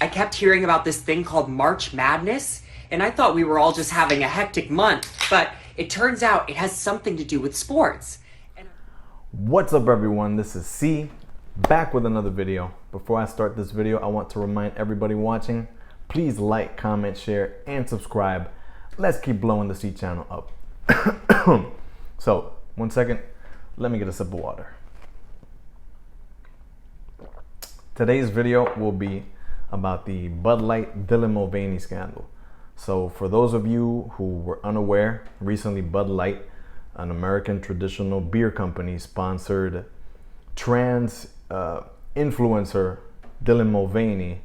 I kept hearing about this thing called March Madness, and I thought we were all just having a hectic month, but it turns out it has something to do with sports. What's up everyone, this is C, back with another video. Before I start this video, I want to remind everybody watching, please like, comment, share, and subscribe. Let's keep blowing the C channel up. So, 1 second, let me get a sip of water. Today's video will be about the Bud Light Dylan Mulvaney scandal. So for those of you who were unaware, recently Bud Light, an American traditional beer company, sponsored trans influencer Dylan Mulvaney,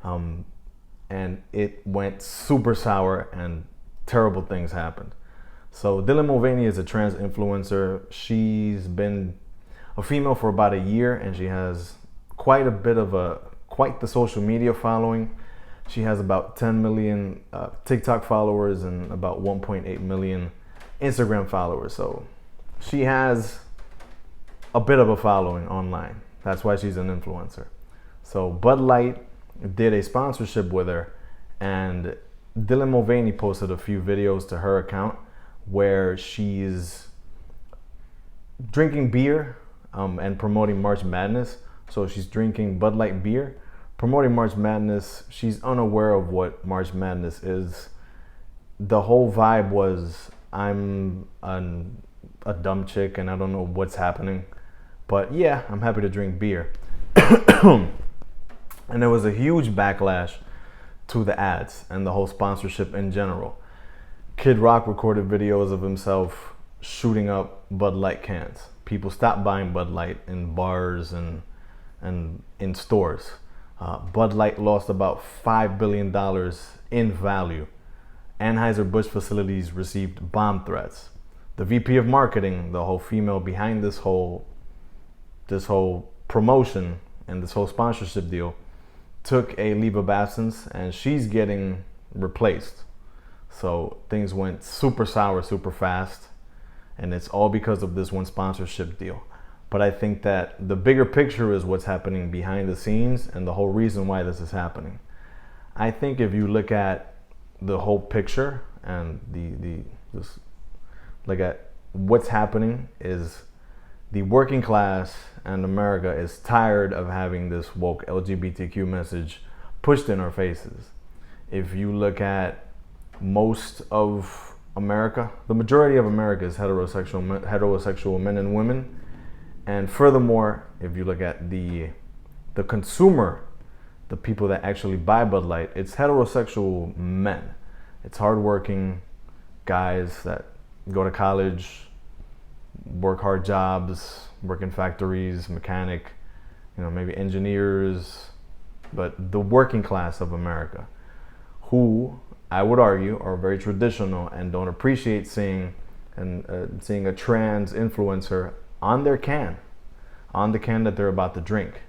and it went super sour and terrible things happened. So Dylan Mulvaney is a trans influencer. She's been a female for about a year, and she has quite the social media following. She has about 10 million TikTok followers and about 1.8 million Instagram followers. So she has a bit of a following online. That's why she's an influencer. So Bud Light did a sponsorship with her, and Dylan Mulvaney posted a few videos to her account where she's drinking beer and promoting March Madness. So she's drinking Bud Light beer, promoting March Madness. She's unaware of what March Madness is. The whole vibe was, I'm a dumb chick and I don't know what's happening, but yeah, I'm happy to drink beer. And there was a huge backlash to the ads and the whole sponsorship in general. Kid Rock recorded videos of himself shooting up Bud Light cans. People stopped buying Bud Light in bars and in stores. Bud Light lost about $5 billion in value. Anheuser-Busch facilities received bomb threats. The VP of marketing, the whole female behind this whole promotion and this whole sponsorship deal, took a leave of absence, and she's getting replaced. So things went super sour super fast, and it's all because of this one sponsorship deal. But I think that the bigger picture is what's happening behind the scenes and the whole reason why this is happening. I think if you look at the whole picture and just look at what's happening, is the working class and America is tired of having this woke LGBTQ message pushed in our faces. If you look at most of America, the majority of America is heterosexual men and women. And furthermore, if you look at the consumer, the people that actually buy Bud Light, it's heterosexual men. It's hardworking guys that go to college, work hard jobs, work in factories, mechanic, maybe engineers, but the working class of America, who I would argue are very traditional and don't appreciate seeing a trans influencer on their can, on the can that they're about to drink.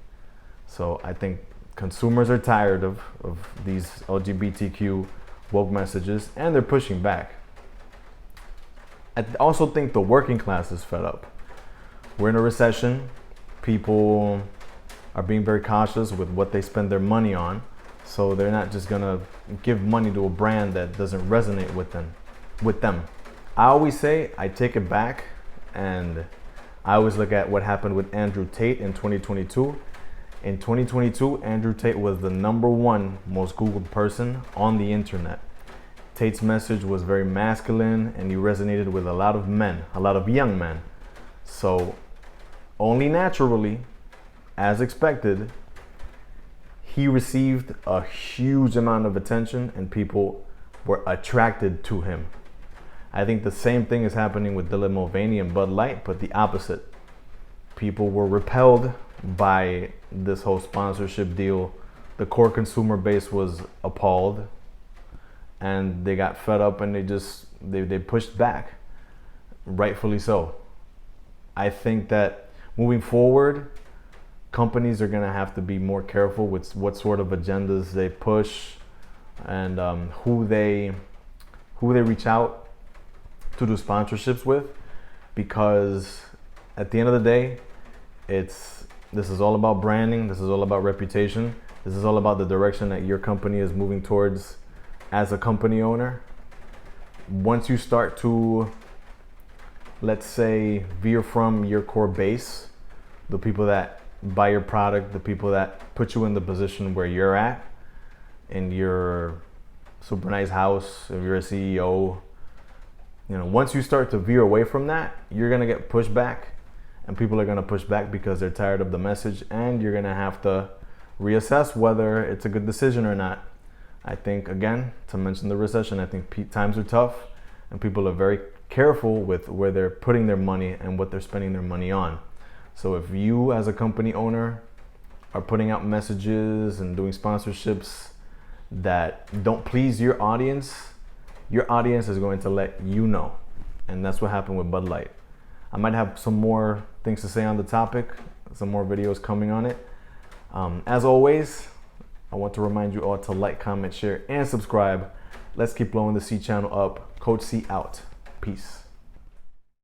So I think consumers are tired of these LGBTQ woke messages, and they're pushing back. I also think the working class is fed up. We're in a recession. People are being very cautious with what they spend their money on. So they're not just gonna give money to a brand that doesn't resonate with them. I always say, I take it back, and I always look at what happened with Andrew Tate in 2022. In 2022, Andrew Tate was the #1 most Googled person on the internet. Tate's message was very masculine, and he resonated with a lot of men, a lot of young men. So only naturally, as expected, he received a huge amount of attention and people were attracted to him. I think the same thing is happening with Dylan Mulvaney and Bud Light, but the opposite. People were repelled by this whole sponsorship deal. The core consumer base was appalled, and they got fed up, and they pushed back, rightfully so. I think that moving forward, companies are gonna have to be more careful with what sort of agendas they push and who they reach out to do sponsorships with, because at the end of the day, this is all about branding, this is all about reputation, This is all about the direction that your company is moving towards as a company owner. Once you start to, let's say, veer from your core base, the people that buy your product, the people that put you in the position where you're at, in your super nice house, if you're a CEO, once you start to veer away from that, you're gonna get pushback, and people are gonna push back because they're tired of the message, and you're gonna have to reassess whether it's a good decision or not. I think, again, to mention the recession, I think times are tough, and people are very careful with where they're putting their money and what they're spending their money on. So if you as a company owner are putting out messages and doing sponsorships that don't please your audience is going to let you know. And that's what happened with Bud Light. I might have some more things to say on the topic, some more videos coming on it. As always, I want to remind you all to like, comment, share, and subscribe. Let's keep blowing the C channel up. Coach C out. Peace.